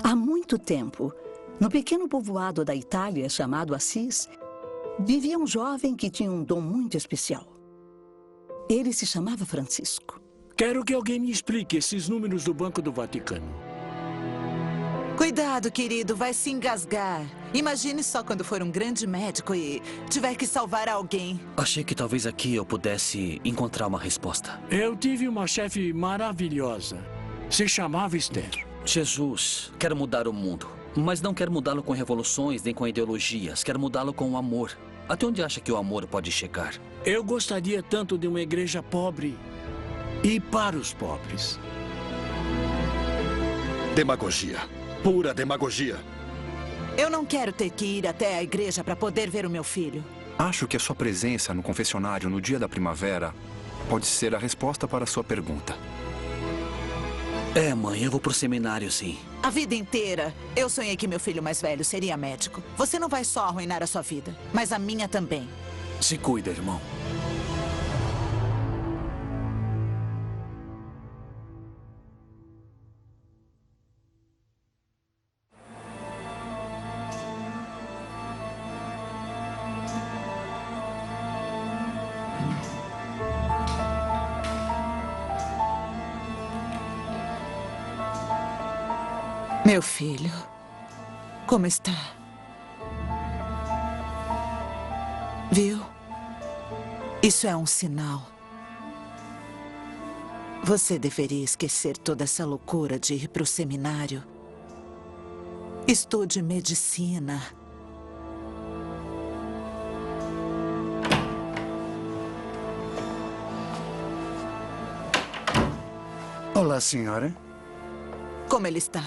Há muito tempo, no pequeno povoado da Itália chamado Assis, vivia um jovem que tinha um dom muito especial. Ele se chamava Francisco. Quero que alguém me explique esses números do Banco do Vaticano. Cuidado, querido, vai se engasgar. Imagine só quando for um grande médico e tiver que salvar alguém. Achei que talvez aqui eu pudesse encontrar uma resposta. Eu tive uma chefe maravilhosa. Se chamava Esther. Jesus, quero mudar o mundo. Mas não quero mudá-lo com revoluções nem com ideologias. Quero mudá-lo com o amor. Até onde acha que o amor pode chegar? Eu gostaria tanto de uma igreja pobre e para os pobres. Demagogia. Pura demagogia. Eu não quero ter que ir até a igreja para poder ver o meu filho. Acho que a sua presença no confessionário no dia da primavera pode ser a resposta para a sua pergunta. É, mãe, eu vou pro seminário, sim. A vida inteira, eu sonhei que meu filho mais velho seria médico. Você não vai só arruinar a sua vida, mas a minha também. Se cuida, irmão. Meu filho, como está? Viu? Isso é um sinal. Você deveria esquecer toda essa loucura de ir para o seminário. Estude medicina. Olá, senhora. Como ele está?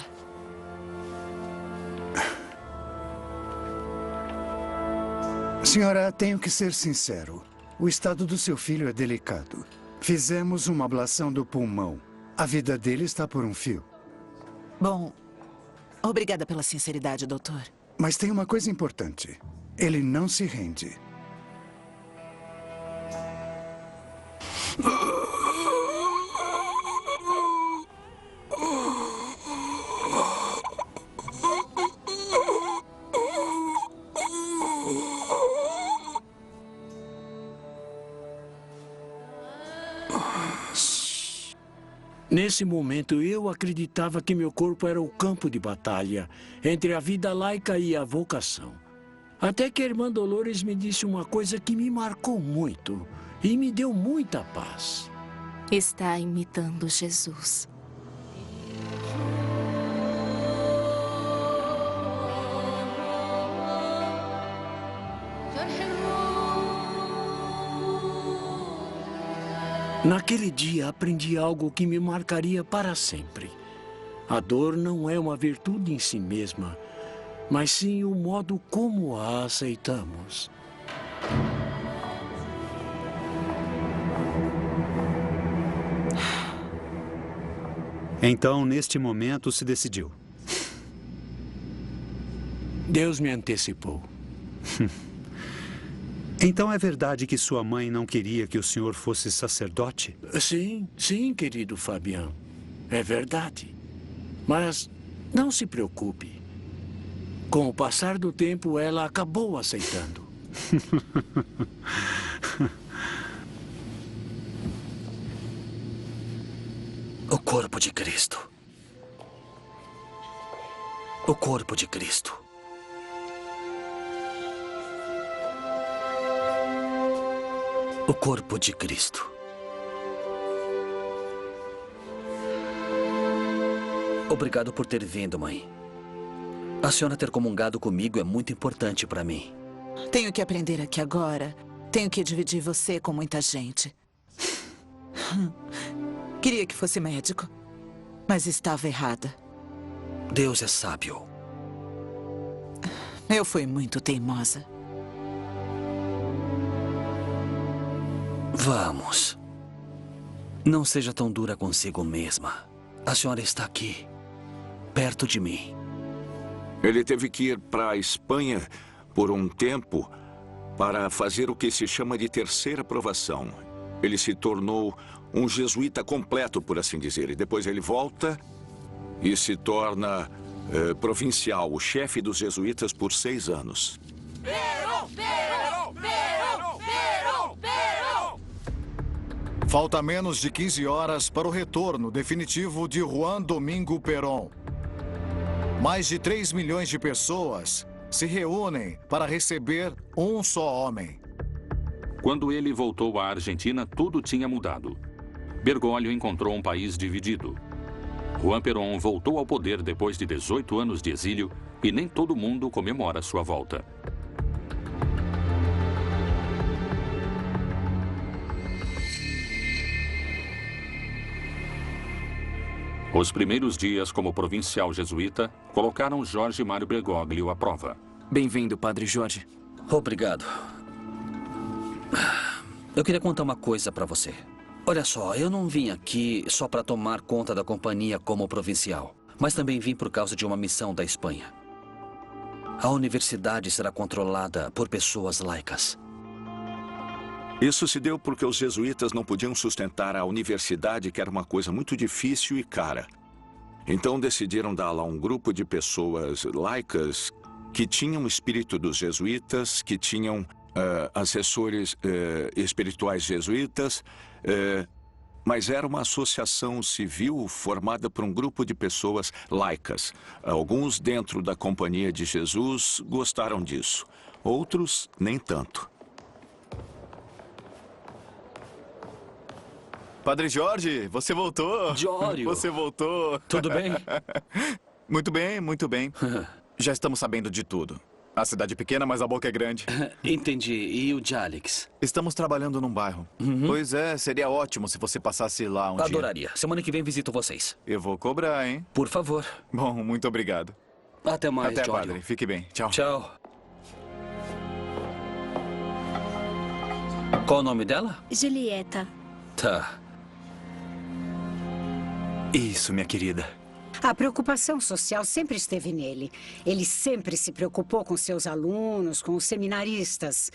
Senhora, tenho que ser sincero. O estado do seu filho é delicado. Fizemos uma ablação do pulmão. A vida dele está por um fio. Bom, obrigada pela sinceridade, doutor. Mas tem uma coisa importante. Ele não se rende. Nesse momento, eu acreditava que meu corpo era o campo de batalha entre a vida laica e a vocação. Até que a irmã Dolores me disse uma coisa que me marcou muito e me deu muita paz. Está imitando Jesus. Naquele dia, aprendi algo que me marcaria para sempre. A dor não é uma virtude em si mesma, mas sim o modo como a aceitamos. Então, neste momento, se decidiu. Deus me antecipou. Então é verdade que sua mãe não queria que o senhor fosse sacerdote? Sim, sim, querido Fabian. É verdade. Mas não se preocupe. Com o passar do tempo, ela acabou aceitando. O corpo de Cristo. O corpo de Cristo. O corpo de Cristo. Obrigado por ter vindo, mãe. A senhora ter comungado comigo é muito importante para mim. Tenho que aprender aqui agora. Tenho que dividir você com muita gente. Queria que fosse médico, mas estava errada. Deus é sábio. Eu fui muito teimosa. Vamos. Não seja tão dura consigo mesma. A senhora está aqui, perto de mim. Ele teve que ir para a Espanha por um tempo para fazer o que se chama de terceira aprovação. Ele se tornou um jesuíta completo, por assim dizer. E depois ele volta e se torna provincial, o chefe dos jesuítas por 6 anos. Falta menos de 15 horas para o retorno definitivo de Juan Domingo Perón. Mais de 3 milhões de pessoas se reúnem para receber um só homem. Quando ele voltou à Argentina, tudo tinha mudado. Bergoglio encontrou um país dividido. Juan Perón voltou ao poder depois de 18 anos de exílio e nem todo mundo comemora sua volta. Os primeiros dias como provincial jesuíta colocaram Jorge Mário Bergoglio à prova. Bem-vindo, Padre Jorge. Obrigado. Eu queria contar uma coisa para você. Olha só, eu não vim aqui só para tomar conta da companhia como provincial, mas também vim por causa de uma missão da Espanha. A universidade será controlada por pessoas laicas. Isso se deu porque os jesuítas não podiam sustentar a universidade, que era uma coisa muito difícil e cara. Então decidiram dar lá um grupo de pessoas laicas que tinham o espírito dos jesuítas, que tinham assessores espirituais jesuítas, mas era uma associação civil formada por um grupo de pessoas laicas. Alguns dentro da Companhia de Jesus gostaram disso, outros nem tanto. Padre Jorge, você voltou. Jório. Você voltou. Tudo bem? Muito bem, muito bem. Já estamos sabendo de tudo. A cidade é pequena, mas a boca é grande. Entendi. E o Jalix? Estamos trabalhando num bairro. Pois é, seria ótimo se você passasse lá um dia. Adoraria. Semana que vem visito vocês. Eu vou cobrar, hein? Por favor. Bom, muito obrigado. Até mais, Até, Jório. Padre. Fique bem. Tchau. Tchau. Qual o nome dela? Julieta. Tá. Isso, minha querida. A preocupação social sempre esteve nele. Ele sempre se preocupou com seus alunos, com os seminaristas.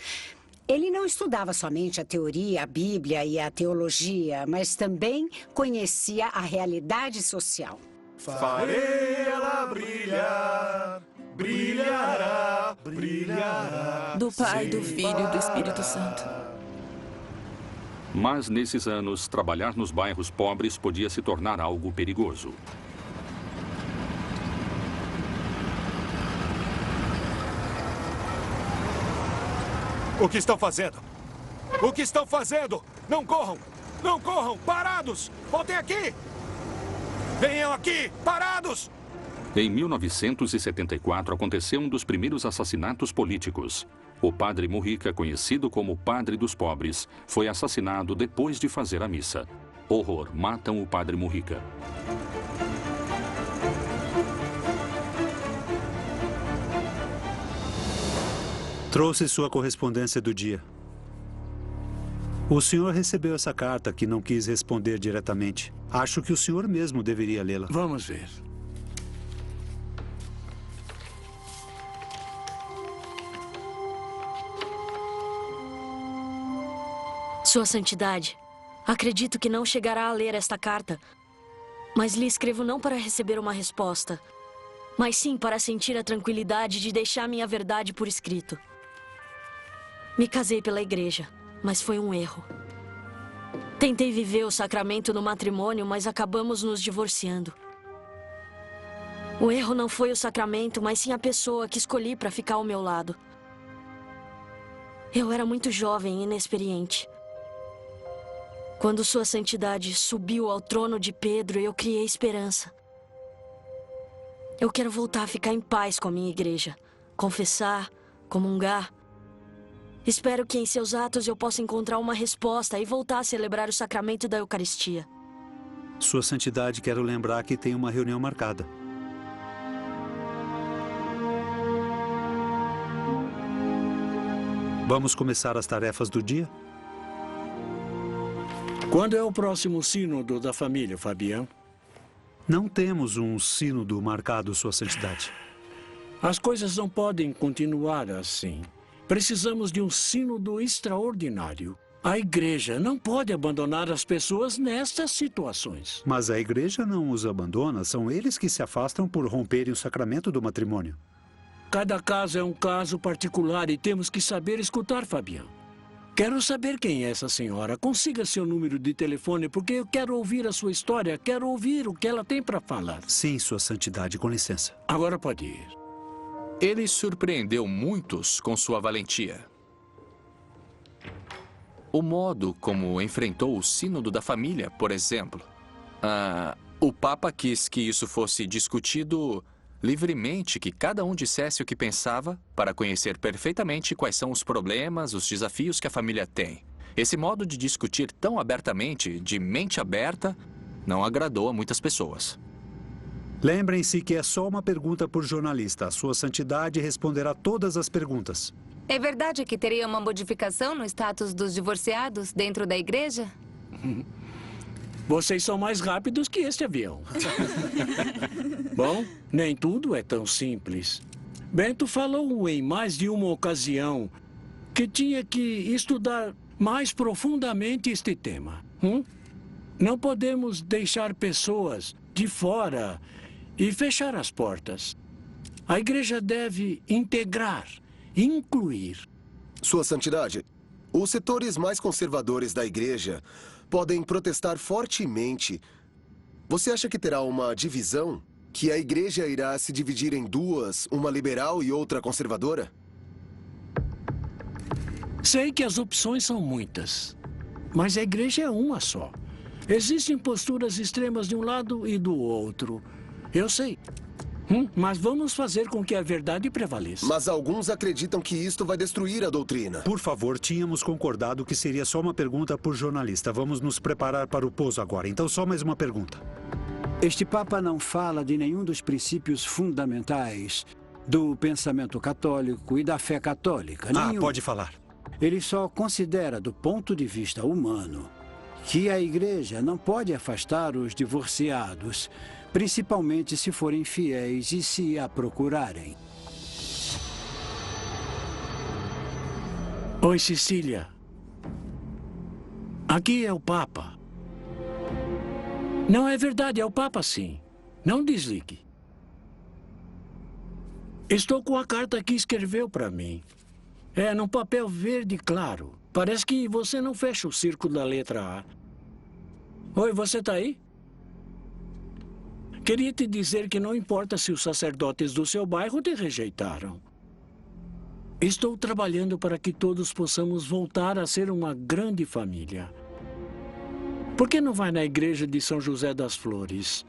Ele não estudava somente a teoria, a Bíblia e a teologia, mas também conhecia a realidade social. Farei ela brilhar, brilhará, brilhará. Do Pai, do Filho e do Espírito Santo. Mas nesses anos, trabalhar nos bairros pobres podia se tornar algo perigoso. O que estão fazendo? O que estão fazendo? Não corram! Não corram! Parados! Voltem aqui! Venham aqui! Parados! Em 1974, aconteceu um dos primeiros assassinatos políticos. O padre Mujica, conhecido como o Padre dos Pobres, foi assassinado depois de fazer a missa. Horror, matam o padre Mujica. Trouxe sua correspondência do dia. O senhor recebeu essa carta que não quis responder diretamente. Acho que o senhor mesmo deveria lê-la. Vamos ver. Sua Santidade, acredito que não chegará a ler esta carta, mas lhe escrevo não para receber uma resposta, mas sim para sentir a tranquilidade de deixar minha verdade por escrito. Me casei pela igreja, mas foi um erro. Tentei viver o sacramento no matrimônio, mas acabamos nos divorciando. O erro não foi o sacramento, mas sim a pessoa que escolhi para ficar ao meu lado. Eu era muito jovem e inexperiente. Quando Sua Santidade subiu ao trono de Pedro, eu criei esperança. Eu quero voltar a ficar em paz com a minha igreja, confessar, comungar. Espero que em seus atos eu possa encontrar uma resposta e voltar a celebrar o sacramento da Eucaristia. Sua Santidade, quero lembrar que tem uma reunião marcada. Vamos começar as tarefas do dia? Quando é o próximo sínodo da família, Fabião? Não temos um sínodo marcado, Sua Santidade. As coisas não podem continuar assim. Precisamos de um sínodo extraordinário. A igreja não pode abandonar as pessoas nestas situações. Mas a igreja não os abandona, são eles que se afastam por romperem o sacramento do matrimônio. Cada caso é um caso particular e temos que saber escutar, Fabião. Quero saber quem é essa senhora. Consiga seu número de telefone, porque eu quero ouvir a sua história, quero ouvir o que ela tem para falar. Sim, Sua Santidade, com licença. Agora pode ir. Ele surpreendeu muitos com sua valentia. O modo como enfrentou o sínodo da família, por exemplo. O Papa quis que isso fosse discutido livremente, que cada um dissesse o que pensava para conhecer perfeitamente quais são os problemas, os desafios que a família tem. Esse modo de discutir tão abertamente, de mente aberta, não agradou a muitas pessoas. Lembrem-se que é só uma pergunta por jornalista. A Sua Santidade responderá todas as perguntas. É verdade que teria uma modificação no status dos divorciados dentro da igreja? Vocês são mais rápidos que este avião. Bom, nem tudo é tão simples. Bento falou em mais de uma ocasião que tinha que estudar mais profundamente este tema. Não podemos deixar pessoas de fora e fechar as portas. A igreja deve integrar, incluir. Sua Santidade, os setores mais conservadores da igreja podem protestar fortemente. Você acha que terá uma divisão? Que a igreja irá se dividir em duas, uma liberal e outra conservadora? Sei que as opções são muitas, mas a igreja é uma só. Existem posturas extremas de um lado e do outro. Eu sei. Mas vamos fazer com que a verdade prevaleça. Mas alguns acreditam que isto vai destruir a doutrina. Por favor, tínhamos concordado que seria só uma pergunta por jornalista. Vamos nos preparar para o pouso agora. Então, só mais uma pergunta. Este Papa não fala de nenhum dos princípios fundamentais do pensamento católico e da fé católica. Nenhum. Pode falar. Ele só considera, do ponto de vista humano, que a igreja não pode afastar os divorciados, principalmente se forem fiéis e se a procurarem. Oi, Cecília. Aqui é o Papa. Não é verdade, é o Papa, sim. Não desligue. Estou com a carta que escreveu para mim. É num papel verde claro. Parece que você não fecha o círculo da letra A. Oi, você tá aí? Queria te dizer que não importa se os sacerdotes do seu bairro te rejeitaram. Estou trabalhando para que todos possamos voltar a ser uma grande família. Por que não vai na igreja de São José das Flores?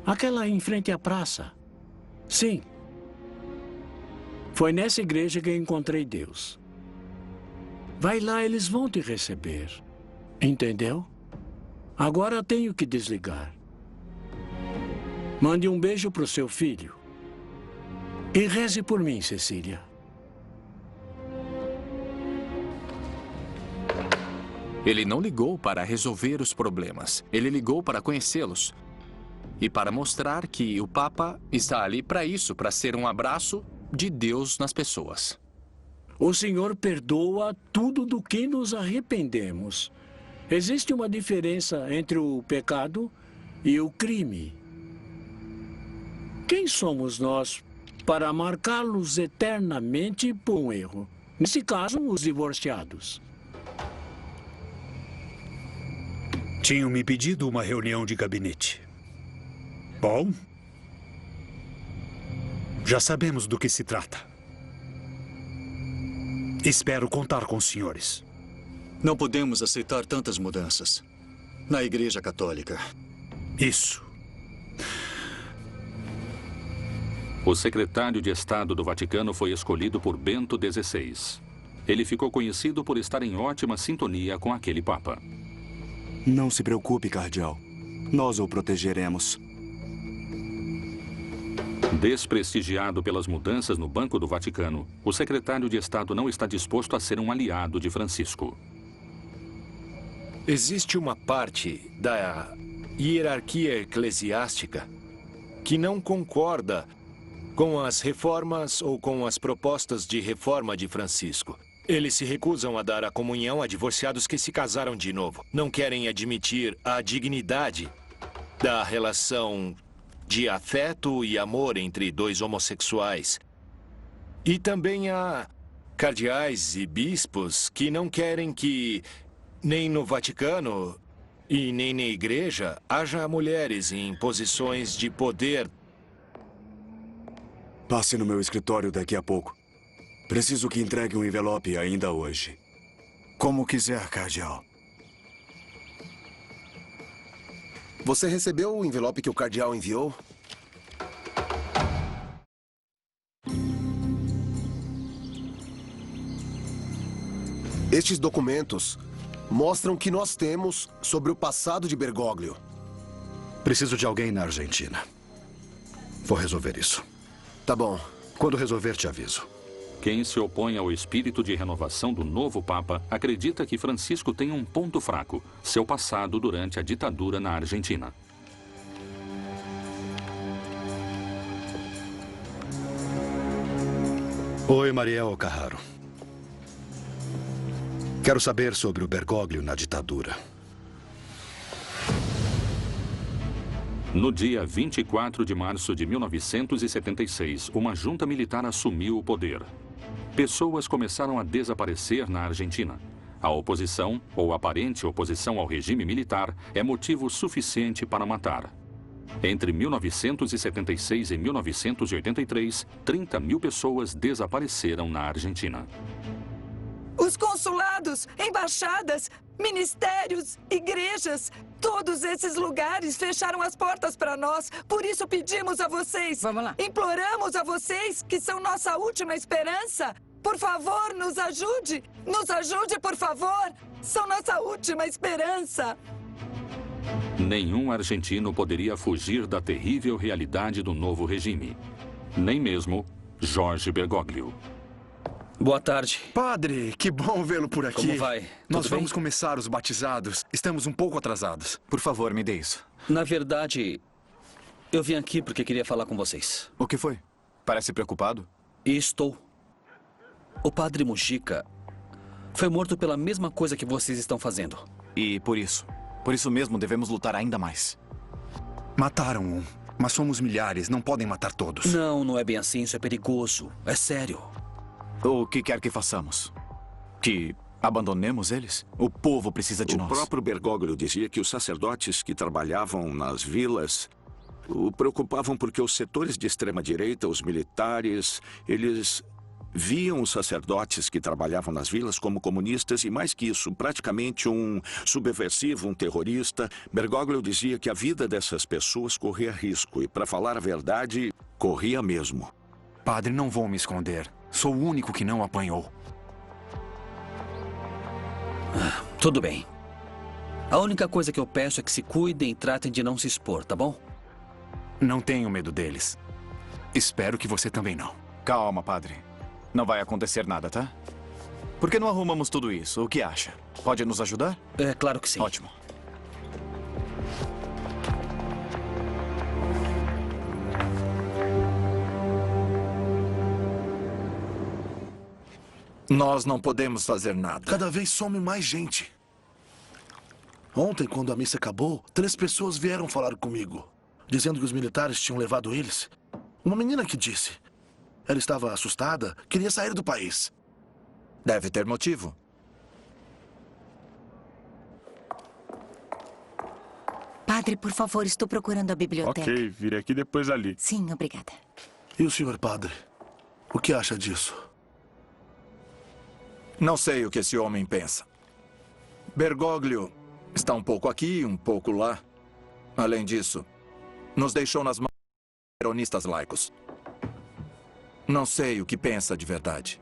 Aquela em frente à praça. Sim. Foi nessa igreja que encontrei Deus. Vai lá, eles vão te receber. Entendeu? Agora tenho que desligar. Mande um beijo para o seu filho. E reze por mim, Cecília. Ele não ligou para resolver os problemas. Ele ligou para conhecê-los. E para mostrar que o Papa está ali para isso, para ser um abraço de Deus nas pessoas. O Senhor perdoa tudo do que nos arrependemos. Existe uma diferença entre o pecado e o crime. Quem somos nós para marcá-los eternamente por um erro? Nesse caso, os divorciados. Tinham me pedido uma reunião de gabinete. Bom, já sabemos do que se trata. Espero contar com os senhores. Não podemos aceitar tantas mudanças na Igreja Católica. Isso. O secretário de Estado do Vaticano foi escolhido por Bento XVI. Ele ficou conhecido por estar em ótima sintonia com aquele Papa. Não se preocupe, cardeal. Nós o protegeremos. Desprestigiado pelas mudanças no Banco do Vaticano, o secretário de Estado não está disposto a ser um aliado de Francisco. Existe uma parte da hierarquia eclesiástica que não concorda com as reformas ou com as propostas de reforma de Francisco. Eles se recusam a dar a comunhão a divorciados que se casaram de novo. Não querem admitir a dignidade da relação de afeto e amor entre dois homossexuais. E também há cardeais e bispos que não querem que, nem no Vaticano e nem na igreja, haja mulheres em posições de poder. Passe no meu escritório daqui a pouco. Preciso que entregue um envelope ainda hoje. Como quiser, cardeal. Você recebeu o envelope que o cardeal enviou? Estes documentos mostram o que nós temos sobre o passado de Bergoglio. Preciso de alguém na Argentina. Vou resolver isso. Tá bom. Quando resolver, te aviso. Quem se opõe ao espírito de renovação do novo Papa acredita que Francisco tem um ponto fraco, seu passado durante a ditadura na Argentina. Oi, Mariel Carraro. Quero saber sobre o Bergoglio na ditadura. No dia 24 de março de 1976, uma junta militar assumiu o poder. Pessoas começaram a desaparecer na Argentina. A oposição, ou aparente oposição ao regime militar, é motivo suficiente para matar. Entre 1976 e 1983, 30 mil pessoas desapareceram na Argentina. Os consulados, embaixadas, ministérios, igrejas, todos esses lugares fecharam as portas para nós. Por isso pedimos a vocês, imploramos a vocês, que são nossa última esperança. Por favor, nos ajude. Nos ajude, por favor. São nossa última esperança. Nenhum argentino poderia fugir da terrível realidade do novo regime. Nem mesmo Jorge Bergoglio. Boa tarde. Padre, que bom vê-lo por aqui. Como vai? Nós Tudo vamos bem? começar os batizados. Estamos um pouco atrasados. Por favor, me dê isso. Na verdade, eu vim aqui porque queria falar com vocês. O que foi? Parece preocupado? E estou. O padre Mujica foi morto pela mesma coisa que vocês estão fazendo. E por isso mesmo devemos lutar ainda mais. Mataram um, mas somos milhares, não podem matar todos. Não, não é bem assim, isso é perigoso. É sério. O que quer que façamos? Que abandonemos eles? O povo precisa de nós. O próprio Bergoglio dizia que os sacerdotes que trabalhavam nas vilas o preocupavam porque os setores de extrema-direita, os militares, eles viam os sacerdotes que trabalhavam nas vilas como comunistas e, mais que isso, praticamente um subversivo, um terrorista. Bergoglio dizia que a vida dessas pessoas corria risco e, para falar a verdade, corria mesmo. Padre, não vou me esconder. Sou o único que não apanhou. Tudo bem. A única coisa que eu peço é que se cuidem e tratem de não se expor, tá bom? Não tenho medo deles. Espero que você também não. Calma, padre. Não vai acontecer nada, tá? Por que não arrumamos tudo isso? O que acha? Pode nos ajudar? É, claro que sim. Ótimo. Nós não podemos fazer nada. Cada vez some mais gente. Ontem, quando a missa acabou, 3 pessoas vieram falar comigo, dizendo que os militares tinham levado eles. Uma menina que disse. Ela estava assustada, queria sair do país. Deve ter motivo. Padre, por favor, estou procurando a biblioteca. Ok, virei aqui depois ali. Sim, obrigada. E o senhor padre? O que acha disso? Não sei o que esse homem pensa. Bergoglio está um pouco aqui, um pouco lá. Além disso, nos deixou nas mãos de peronistas laicos. Não sei o que pensa de verdade.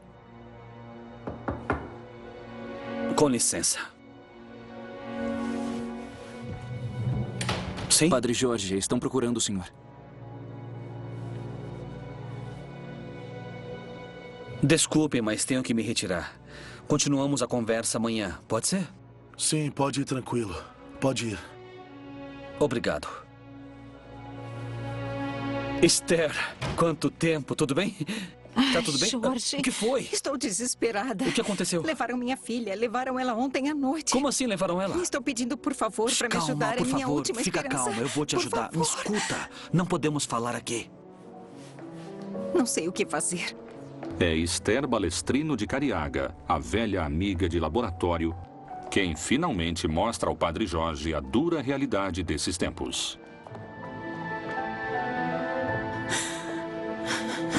Com licença. Sim? Padre Jorge, estão procurando o senhor. Desculpem, mas tenho que me retirar. Continuamos a conversa amanhã, pode ser? Sim, pode ir tranquilo. Pode ir. Obrigado. Esther, quanto tempo, tudo bem? Tá tudo bem? Jorge, O que foi? Estou desesperada. O que aconteceu? Levaram minha filha. Levaram ela ontem à noite. Como assim levaram ela? Estou pedindo, por favor, para me Calma, ajudar. por É minha favor, última fica esperança. calma, eu vou te Por ajudar. Me favor. escuta, não podemos falar aqui. Não sei o que fazer. É Esther Balestrino de Cariaga, a velha amiga de laboratório, quem finalmente mostra ao Padre Jorge a dura realidade desses tempos.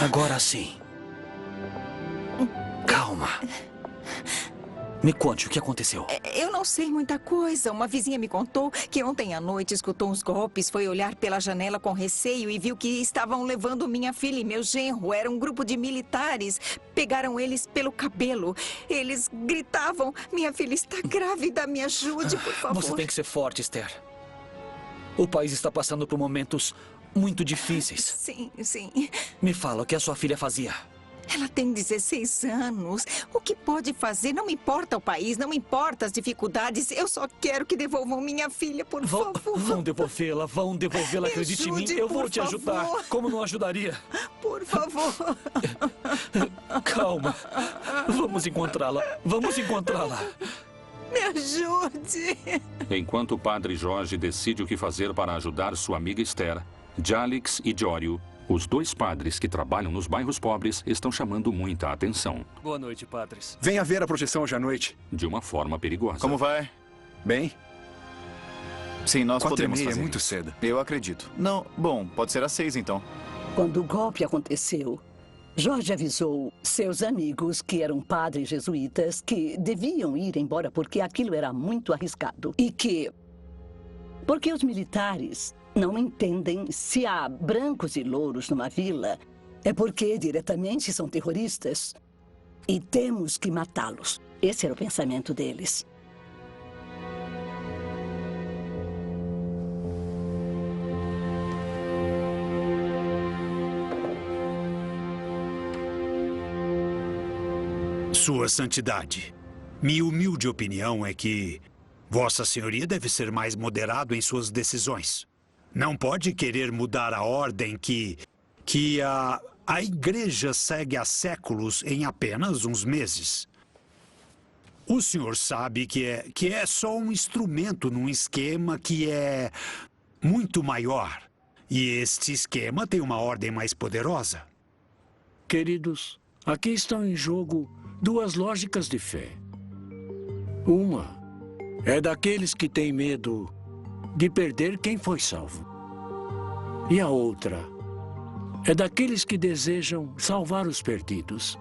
Agora sim. Calma. Me conte o que aconteceu. Eu não sei muita coisa. Uma vizinha me contou que ontem à noite escutou uns golpes, foi olhar pela janela com receio e viu que estavam levando minha filha e meu genro. Era um grupo de militares. Pegaram eles pelo cabelo. Eles gritavam: minha filha está grávida, me ajude, por favor. Você tem que ser forte, Esther. O país está passando por momentos muito difíceis. Sim, sim. Me fala, o que a sua filha fazia? Ela tem 16 anos. O que pode fazer? Não me importa o país, não me importa as dificuldades. Eu só quero que devolvam minha filha, por favor. Vão devolvê-la, Me acredite em mim. ajude, Eu vou por te ajudar. favor. Como não ajudaria? Por favor. Calma. Vamos encontrá-la. Vamos encontrá-la. Me ajude. Enquanto o Padre Jorge decide o que fazer para ajudar sua amiga Esther, Jalix e Jório, os dois padres que trabalham nos bairros pobres, estão chamando muita atenção. Boa noite, padres. Venha ver a projeção hoje à noite. De uma forma perigosa. Como vai? Bem? Sim, nós 4:30 podemos fazer é muito isso. cedo. Eu acredito. Não, bom, pode ser às 6 então. Quando o golpe aconteceu, Jorge avisou seus amigos, que eram padres jesuítas, que deviam ir embora porque aquilo era muito arriscado. E que... porque os militares não entendem se há brancos e louros numa vila, é porque diretamente são terroristas e temos que matá-los. Esse era o pensamento deles. Sua Santidade, minha humilde opinião é que Vossa Senhoria deve ser mais moderado em suas decisões. Não pode querer mudar a ordem que a Igreja segue há séculos em apenas uns meses. O senhor sabe que é só um instrumento num esquema que é muito maior. E este esquema tem uma ordem mais poderosa. Queridos, aqui estão em jogo duas lógicas de fé. Uma é daqueles que têm medo de perder quem foi salvo. E a outra é daqueles que desejam salvar os perdidos.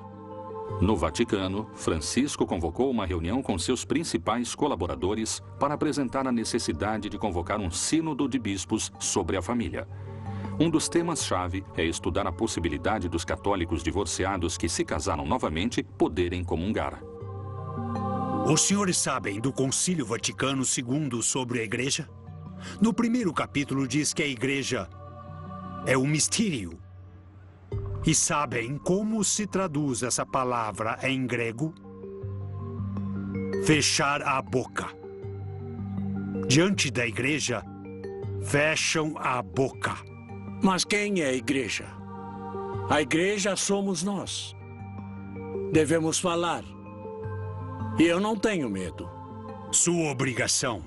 No Vaticano, Francisco convocou uma reunião com seus principais colaboradores para apresentar a necessidade de convocar um sínodo de bispos sobre a família. Um dos temas-chave é estudar a possibilidade dos católicos divorciados que se casaram novamente poderem comungar. Os senhores sabem do Concílio Vaticano II sobre a Igreja? No primeiro capítulo diz que a Igreja é um mistério. E sabem como se traduz essa palavra em grego? Fechar a boca. Diante da Igreja, fecham a boca. Mas quem é a Igreja? A Igreja somos nós. Devemos falar. E eu não tenho medo. Sua obrigação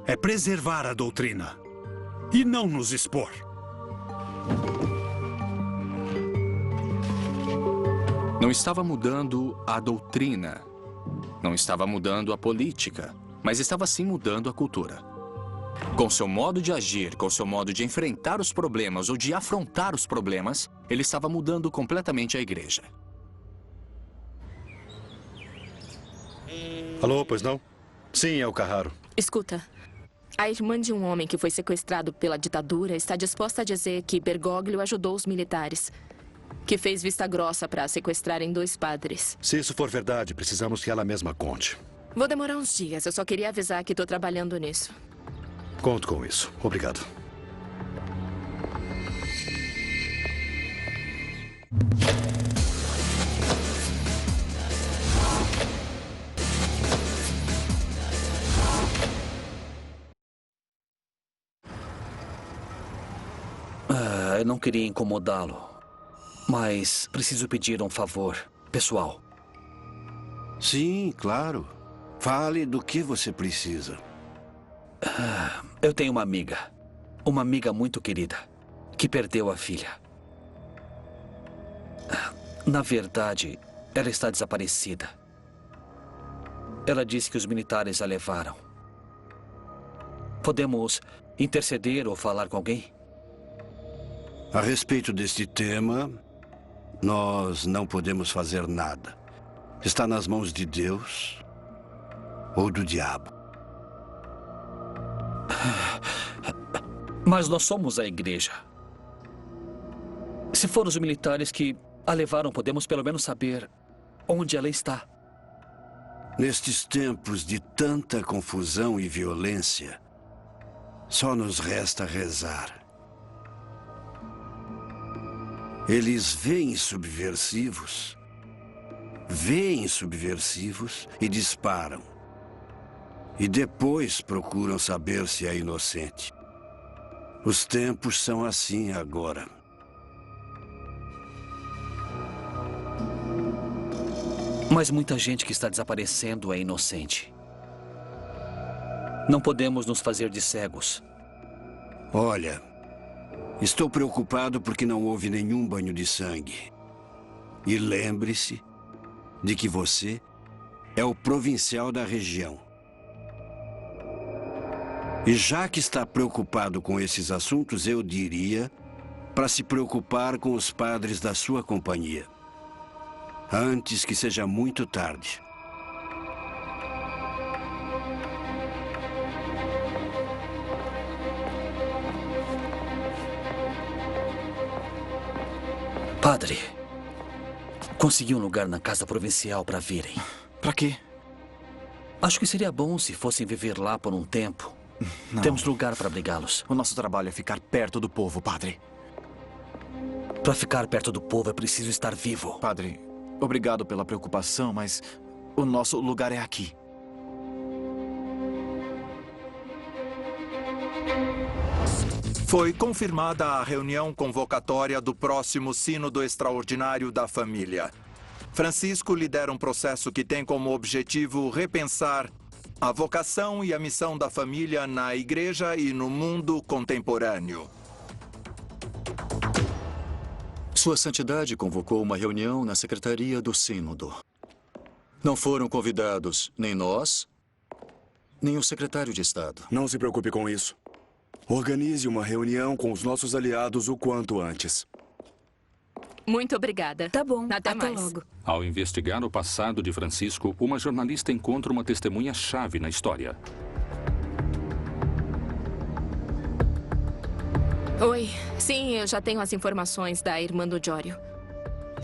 é preservar a doutrina e não nos expor. Não estava mudando a doutrina, não estava mudando a política, mas estava sim mudando a cultura. Com seu modo de agir, com seu modo de enfrentar os problemas ou de afrontar os problemas, ele estava mudando completamente a igreja. Alô, pois não? Sim, é o Carraro. Escuta, a irmã de um homem que foi sequestrado pela ditadura está disposta a dizer que Bergoglio ajudou os militares, que fez vista grossa para sequestrarem 2 padres. Se isso for verdade, precisamos que ela mesma conte. Vou demorar uns dias, eu só queria avisar que estou trabalhando nisso. Conto com isso. Obrigado. Eu não queria incomodá-lo. Mas preciso pedir um favor, pessoal. Sim, claro. Fale do que você precisa. Eu tenho uma amiga muito querida, que perdeu a filha. Na verdade, ela está desaparecida. Ela disse que os militares a levaram. Podemos interceder ou falar com alguém? A respeito deste tema, nós não podemos fazer nada. Está nas mãos de Deus ou do diabo. Mas nós somos a igreja. Se for os militares que a levaram, podemos pelo menos saber onde ela está. Nestes tempos de tanta confusão e violência, só nos resta rezar. Eles veem subversivos e disparam. E depois procuram saber se é inocente. Os tempos são assim agora. Mas muita gente que está desaparecendo é inocente. Não podemos nos fazer de cegos. Olha, estou preocupado porque não houve nenhum banho de sangue. E lembre-se de que você é o provincial da região. E já que está preocupado com esses assuntos, eu diria para se preocupar com os padres da sua companhia. Antes que seja muito tarde. Padre, consegui um lugar na casa provincial para virem. Para quê? Acho que seria bom se fossem viver lá por um tempo. Não. Temos lugar para abrigá-los. O nosso trabalho é ficar perto do povo, padre. Para ficar perto do povo é preciso estar vivo. Padre, obrigado pela preocupação, mas o nosso lugar é aqui. Foi confirmada a reunião convocatória do próximo Sínodo Extraordinário da Família. Francisco lidera um processo que tem como objetivo repensar a vocação e a missão da família na igreja e no mundo contemporâneo. Sua Santidade convocou uma reunião na Secretaria do Sínodo. Não foram convidados nem nós, nem o Secretário de Estado. Não se preocupe com isso. Organize uma reunião com os nossos aliados o quanto antes. Muito obrigada. Tá bom, até mais. Logo. Ao investigar o passado de Francisco, uma jornalista encontra uma testemunha-chave na história. Oi. Sim, eu já tenho as informações da irmã do Jório.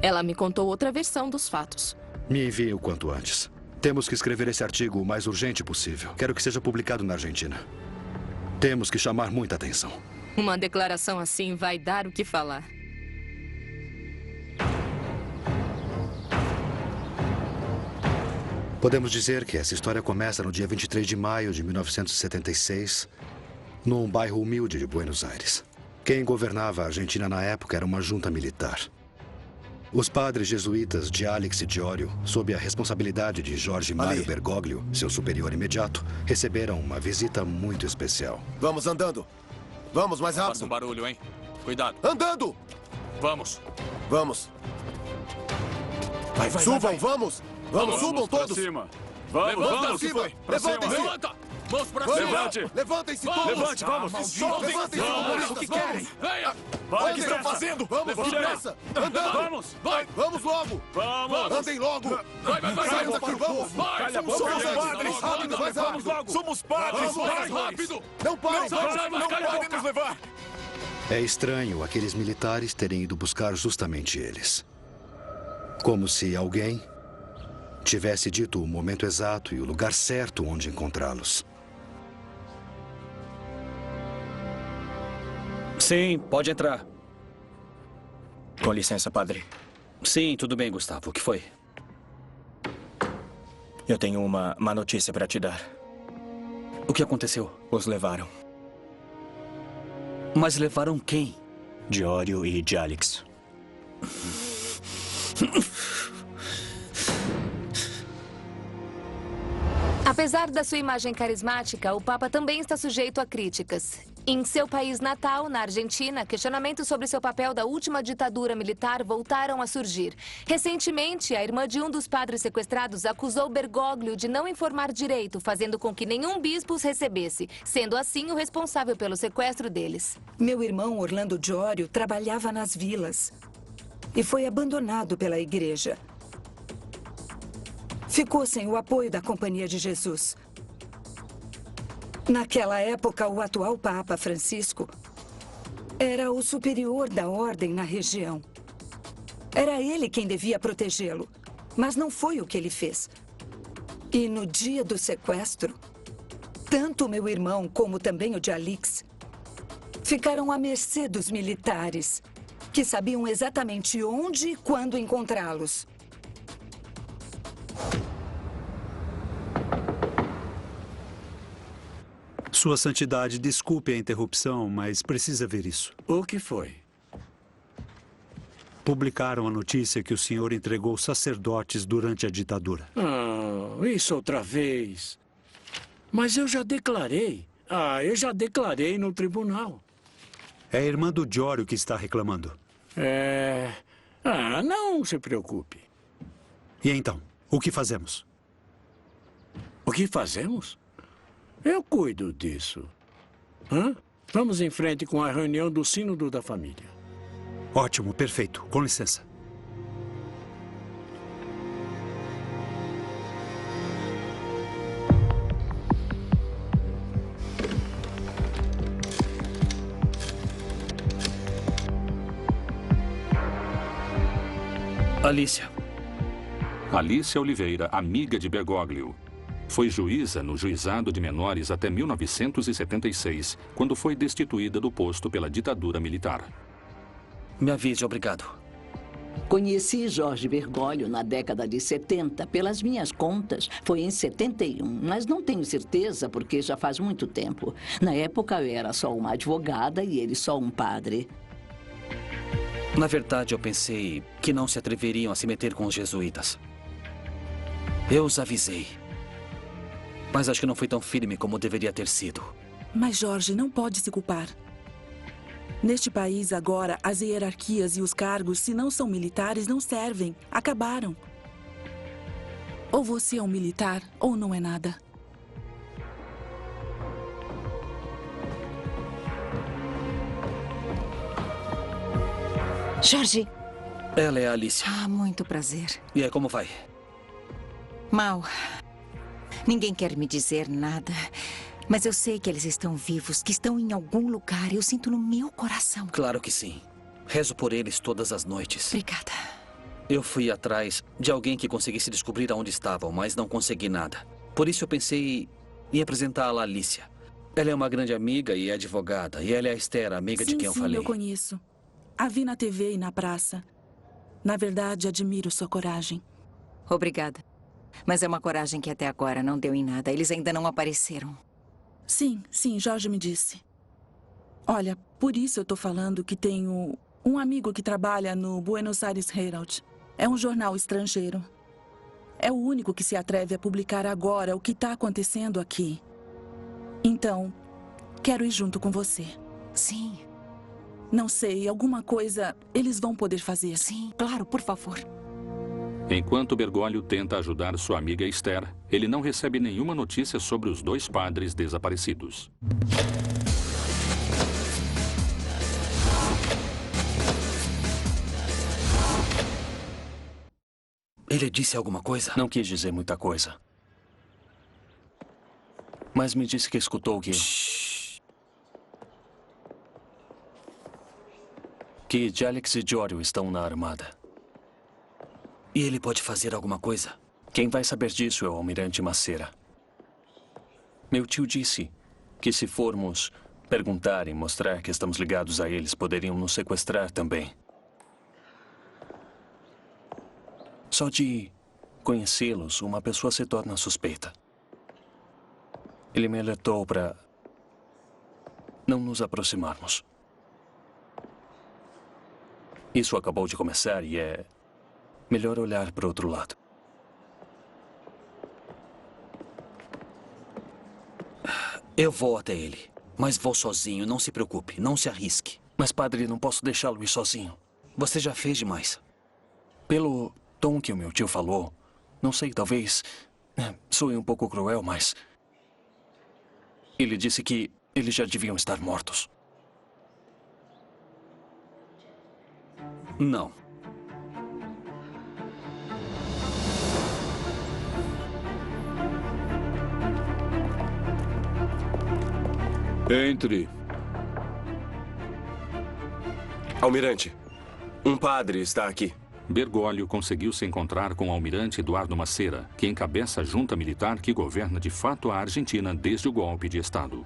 Ela me contou outra versão dos fatos. Me envie o quanto antes. Temos que escrever esse artigo o mais urgente possível. Quero que seja publicado na Argentina. Temos que chamar muita atenção. Uma declaração assim vai dar o que falar. Podemos dizer que essa história começa no dia 23 de maio de 1976, num bairro humilde de Buenos Aires. Quem governava a Argentina na época era uma junta militar. Os padres jesuítas Jálix e Jório, sob a responsabilidade de Jorge Mário Bergoglio, seu superior imediato, receberam uma visita muito especial. Vamos andando. Vamos, mais rápido. Faça um barulho, hein? Cuidado. Andando! Vamos. Vamos. Vai, subam, vamos! Vamos, subam todos! Cima. Vamos, Levanta, vamos! Levantem-se! Levanta! Mãos pra Vamos. cima! Levante! Levantem-se todos! Levante, vamos! Levantem-se! Vamos, o que querem? Venha! Vai, o que estão fazendo? Vamos, depressa! Andando! Vamos, vai! Vamos logo! Vamos! Andem logo! Vai! Saiam daqui, vamos! Vai! Somos padres! Rápido, mais rápido! logo! Somos padres! Vamos, Mais rápido! Não parem! Não podem nos levar! É estranho aqueles militares terem ido buscar justamente eles. Como se alguém tivesse dito o momento exato e o lugar certo onde encontrá-los. Sim, pode entrar. Com licença, padre. Sim, tudo bem, Gustavo. O que foi? Eu tenho uma má notícia para te dar. O que aconteceu? Os levaram. Mas levaram quem? Jório e Jálix. Apesar da sua imagem carismática, o Papa também está sujeito a críticas. Em seu país natal, na Argentina, questionamentos sobre seu papel da última ditadura militar voltaram a surgir. Recentemente, a irmã de um dos padres sequestrados acusou Bergoglio de não informar direito, fazendo com que nenhum bispo os recebesse, sendo assim o responsável pelo sequestro deles. Meu irmão Orlando Giorio trabalhava nas vilas e foi abandonado pela igreja. Ficou sem o apoio da Companhia de Jesus. Naquela época, o atual Papa Francisco era o superior da ordem na região. Era ele quem devia protegê-lo, mas não foi o que ele fez. E no dia do sequestro, tanto meu irmão como também o de Alix ficaram à mercê dos militares, que sabiam exatamente onde e quando encontrá-los. Sua Santidade, desculpe a interrupção, mas precisa ver isso. O que foi? Publicaram a notícia que o senhor entregou sacerdotes durante a ditadura. Isso outra vez. Mas eu já declarei. Eu já declarei no tribunal. É a irmã do Giorio que está reclamando. Não se preocupe. E então, o que fazemos? O que fazemos? Eu cuido disso. Vamos em frente com a reunião do Sínodo da Família. Ótimo, perfeito. Com licença. Alicia. Alicia Oliveira, amiga de Bergoglio. Foi juíza no Juizado de Menores até 1976, quando foi destituída do posto pela ditadura militar. Me avise, obrigado. Conheci Jorge Bergoglio na década de 70. Pelas minhas contas, foi em 71. Mas não tenho certeza porque já faz muito tempo. Na época, eu era só uma advogada e ele só um padre. Na verdade, eu pensei que não se atreveriam a se meter com os jesuítas. Eu os avisei. Mas acho que não foi tão firme como deveria ter sido. Mas Jorge não pode se culpar. Neste país, agora, as hierarquias e os cargos, se não são militares, não servem. Acabaram. Ou você é um militar, ou não é nada. Jorge. Ela é a Alicia. Muito prazer. E aí, como vai? Mal. Ninguém quer me dizer nada, mas eu sei que eles estão vivos, que estão em algum lugar. Eu sinto no meu coração. Claro que sim. Rezo por eles todas as noites. Obrigada. Eu fui atrás de alguém que conseguisse descobrir aonde estavam, mas não consegui nada. Por isso eu pensei em apresentá-la a Alicia. Ela é uma grande amiga e é advogada. E ela é a Esther, a amiga de quem eu falei. Sim, eu conheço. A vi na TV e na praça. Na verdade, admiro sua coragem. Obrigada. Mas é uma coragem que até agora não deu em nada. Eles ainda não apareceram. Sim, Jorge me disse. Olha, por isso eu estou falando que tenho um amigo que trabalha no Buenos Aires Herald. É um jornal estrangeiro. É o único que se atreve a publicar agora o que está acontecendo aqui. Então, quero ir junto com você. Sim. Não sei, alguma coisa eles vão poder fazer. Sim, claro, por favor. Enquanto Bergoglio tenta ajudar sua amiga Esther, ele não recebe nenhuma notícia sobre os dois padres desaparecidos. Ele disse alguma coisa? Não quis dizer muita coisa. Mas me disse que escutou que Alex e Giorio estão na armada. E ele pode fazer alguma coisa? Quem vai saber disso é o almirante Macera. Meu tio disse que se formos perguntar e mostrar que estamos ligados a eles, poderiam nos sequestrar também. Só de conhecê-los, uma pessoa se torna suspeita. Ele me alertou para não nos aproximarmos. Isso acabou de começar e é melhor olhar para o outro lado. Eu vou até ele, mas vou sozinho. Não se preocupe, não se arrisque. Mas, padre, não posso deixá-lo ir sozinho. Você já fez demais. Pelo tom que o meu tio falou, não sei, talvez soe um pouco cruel, mas ele disse que eles já deviam estar mortos. Não. Entre. Almirante, um padre está aqui. Bergoglio conseguiu se encontrar com o almirante Eduardo Macera, que encabeça a junta militar que governa de fato a Argentina desde o golpe de Estado.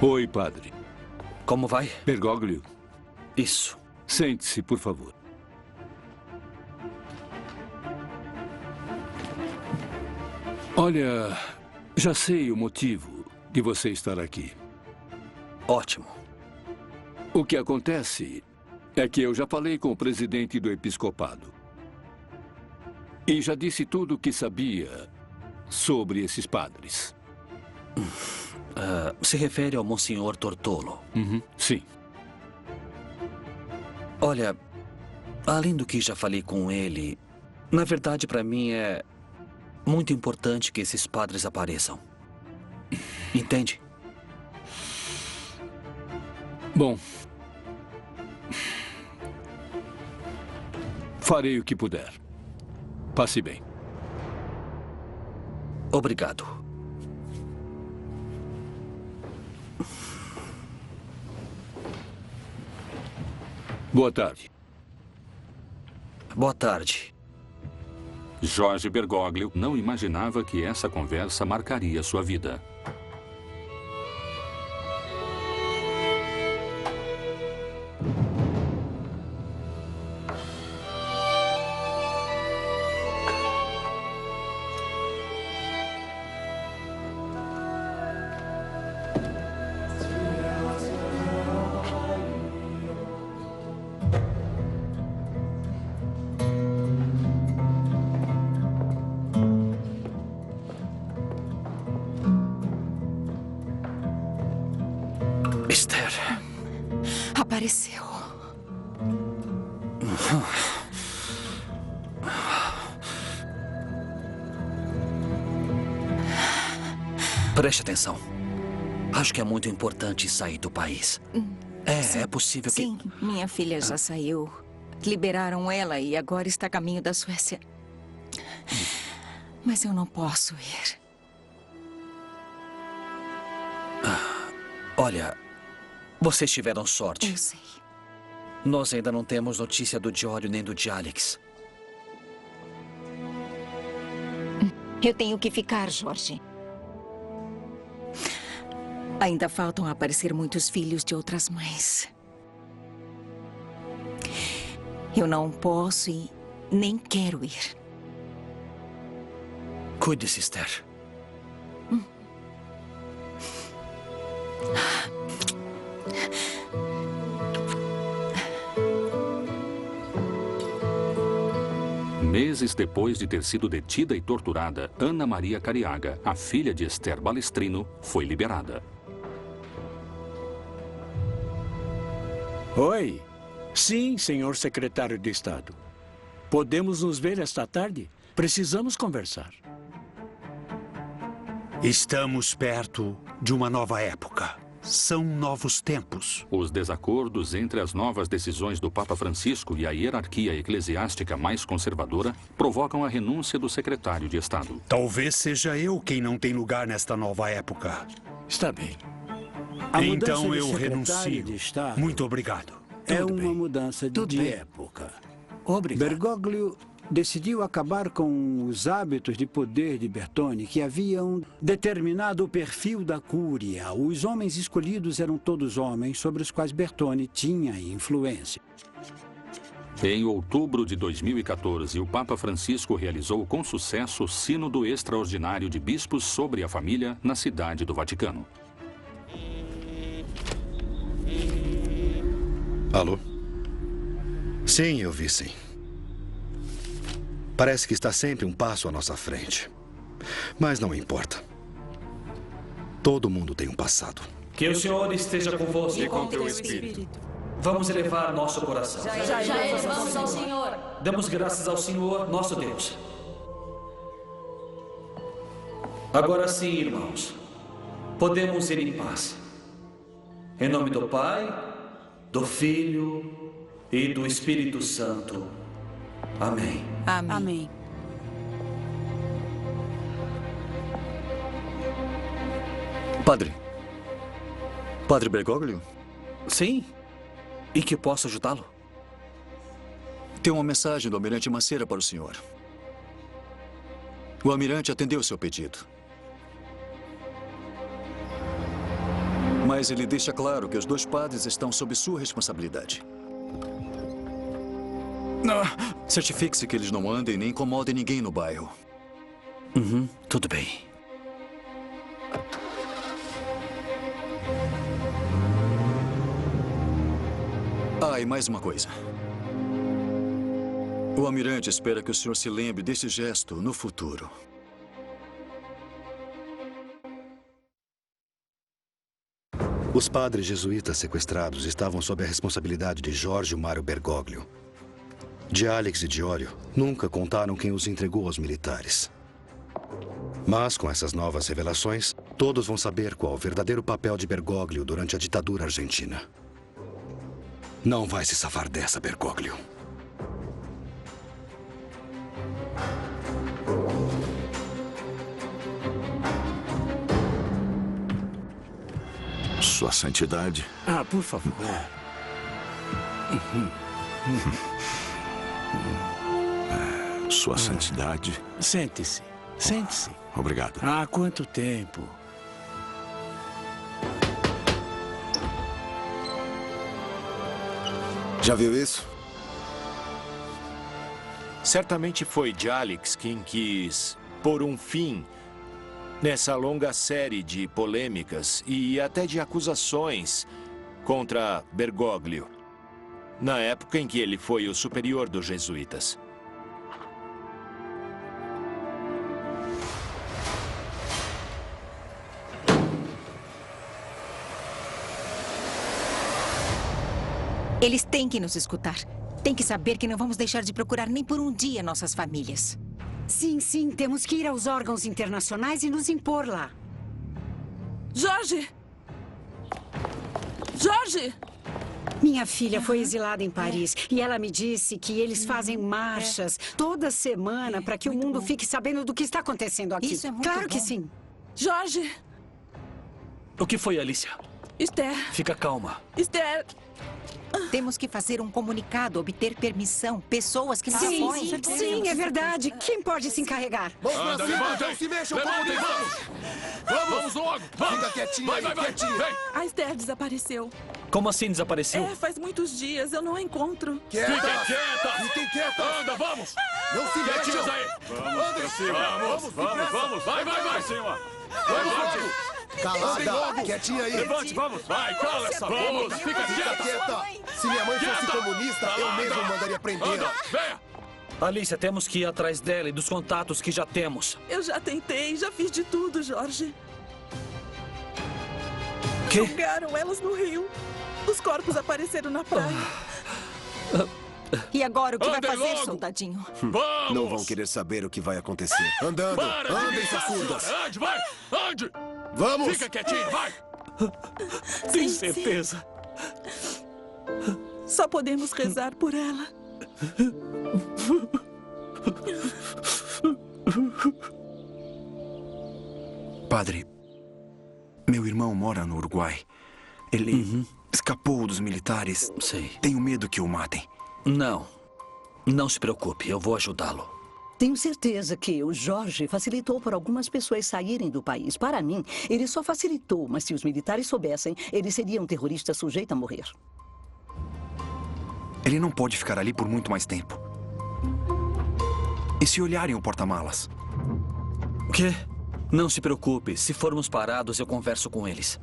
Oi, padre. Como vai? Bergoglio. Isso. Sente-se, por favor. Olha, já sei o motivo de você estar aqui. Ótimo. O que acontece é que eu já falei com o presidente do episcopado. E já disse tudo o que sabia sobre esses padres. Se refere ao Monsenhor Tortolo? Sim. Olha, além do que já falei com ele, na verdade, para mim é muito importante que esses padres apareçam. Entende? Bom, farei o que puder. Passe bem. Obrigado. Boa tarde. Boa tarde. Jorge Bergoglio não imaginava que essa conversa marcaria sua vida. Esther. Apareceu. Preste atenção. Acho que é muito importante sair do país. É possível que... Sim, minha filha já saiu. Liberaram ela e agora está a caminho da Suécia. Mas eu não posso ir. Olha, vocês tiveram sorte. Eu sei. Nós ainda não temos notícia do Diório nem do de Alex. Eu tenho que ficar, Jorge. Ainda faltam aparecer muitos filhos de outras mães. Eu não posso e nem quero ir. Cuide-se, Esther. Meses depois de ter sido detida e torturada, Ana Maria Cariaga, a filha de Esther Balestrino, foi liberada. Oi. Sim, senhor secretário de Estado. Podemos nos ver esta tarde? Precisamos conversar. Estamos perto de uma nova época. São novos tempos. Os desacordos entre as novas decisões do Papa Francisco e a hierarquia eclesiástica mais conservadora provocam a renúncia do secretário de Estado. Talvez seja eu quem não tem lugar nesta nova época. Está bem. Então eu renuncio. De Estado Muito obrigado. É uma mudança de época. Obrigado. Bergoglio decidiu acabar com os hábitos de poder de Bertone que haviam determinado o perfil da cúria. Os homens escolhidos eram todos homens sobre os quais Bertone tinha influência. Em outubro de 2014, o Papa Francisco realizou com sucesso o Sínodo Extraordinário de Bispos sobre a Família na Cidade do Vaticano. Alô? Sim, eu vi sim. Parece que está sempre um passo à nossa frente. Mas não importa. Todo mundo tem um passado. Que o Senhor esteja convosco. E com teu espírito. Vamos elevar nosso coração. Já elevamos ao Senhor. Damos graças ao Senhor, nosso Deus. Agora sim, irmãos, podemos ir em paz. Em nome do Pai, do Filho e do Espírito Santo. Amém. Amém. Amém. Padre Bergoglio? Sim. E que posso ajudá-lo? Tem uma mensagem do Almirante Macera para o senhor. O almirante atendeu seu pedido. Mas ele deixa claro que os 2 padres estão sob sua responsabilidade. Certifique-se que eles não andem nem incomodem ninguém no bairro. Tudo bem. E mais uma coisa. O almirante espera que o senhor se lembre desse gesto no futuro. Os padres jesuítas sequestrados estavam sob a responsabilidade de Jorge Mário Bergoglio. De Alex e de Óleo nunca contaram quem os entregou aos militares. Mas, com essas novas revelações, todos vão saber qual o verdadeiro papel de Bergoglio durante a ditadura argentina. Não vai se safar dessa, Bergoglio. Sua Santidade. Por favor. Sua Santidade. Sente-se. Sente-se. Obrigado. Há quanto tempo? Já viu isso? Certamente foi Jalix quem quis pôr um fim nessa longa série de polêmicas e até de acusações contra Bergoglio, na época em que ele foi o superior dos jesuítas. Eles têm que nos escutar. Têm que saber que não vamos deixar de procurar nem por um dia nossas famílias. Sim, sim. Temos que ir aos órgãos internacionais e nos impor lá. Jorge! Jorge! Minha filha foi exilada em Paris e ela me disse que eles fazem marchas toda semana para que o mundo fique sabendo do que está acontecendo aqui. Isso é muito Claro bom. que sim. Jorge! O que foi, Alicia? Esther! Fica calma. Esther! Temos que fazer um comunicado, obter permissão, pessoas que nos Sim, apoiem. sim, é verdade. Quem pode se encarregar? Anda, levantem! Não se mexam, Levantem, vamos logo! Vamos! Fica quietinho vai, aí, vai, vai. quietinho. Vem. A Esther desapareceu. Como assim desapareceu? Faz muitos dias. Eu não a encontro. Quieta! Fiquem quietas! Fiquem quietas! Anda, vamos! Não se Quietinhos mexam! aí! Vamos, pra cima! Vamos! Vai, vai, vai! Vai logo! Calada! Quietinha aí! Levante, vamos! Vai, cala essa boca! Fica quieta! Se minha mãe fosse comunista, eu mesmo mandaria prender. Anda, venha! Alicia, temos que ir atrás dela e dos contatos que já temos. Eu já tentei, já fiz de tudo, Jorge. Que? Jogaram elas no rio. Os corpos apareceram na praia. E agora, o que vai Andem fazer, logo. soldadinho? Vamos! Não vão querer saber o que vai acontecer. Andando! Para de Andem, gritar, sacudas! senhora. Ande, vai! Ande! Vamos! Fica quietinho, vai! Tem certeza? Só podemos rezar por ela. Padre, meu irmão mora no Uruguai. Ele escapou dos militares. Sei. Tenho medo que o matem. Não. Não se preocupe, eu vou ajudá-lo. Tenho certeza que o Jorge facilitou para algumas pessoas saírem do país. Para mim, ele só facilitou, mas se os militares soubessem, ele seria um terrorista sujeito a morrer. Ele não pode ficar ali por muito mais tempo. E se olharem o porta-malas? O quê? Não se preocupe. Se formos parados, eu converso com eles.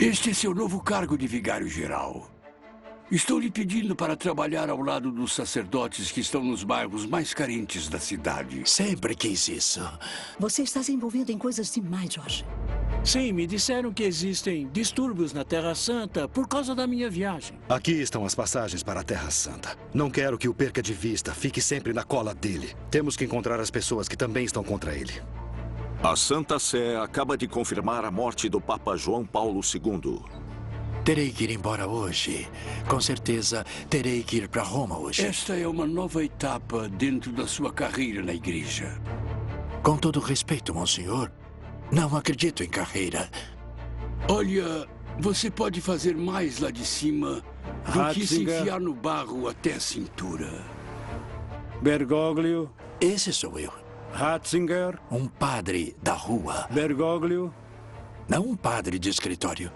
Este é seu novo cargo de vigário-geral. Estou lhe pedindo para trabalhar ao lado dos sacerdotes que estão nos bairros mais carentes da cidade. Sempre quis isso. Você está se envolvendo em coisas demais, Jorge. Sim, me disseram que existem distúrbios na Terra Santa por causa da minha viagem. Aqui estão as passagens para a Terra Santa. Não quero que o perca de vista. Fique sempre na cola dele. Temos que encontrar as pessoas que também estão contra ele. A Santa Sé acaba de confirmar a morte do Papa João Paulo II. Terei que ir embora hoje. Com certeza, terei que ir para Roma hoje. Esta é uma nova etapa dentro da sua carreira na igreja. Com todo respeito, monsenhor, não acredito em carreira. Olha, você pode fazer mais lá de cima do que se Ratzinger. enfiar no barro até a cintura. Bergoglio. Esse sou eu. Ratzinger. Um padre da rua. Bergoglio. Não um padre de escritório.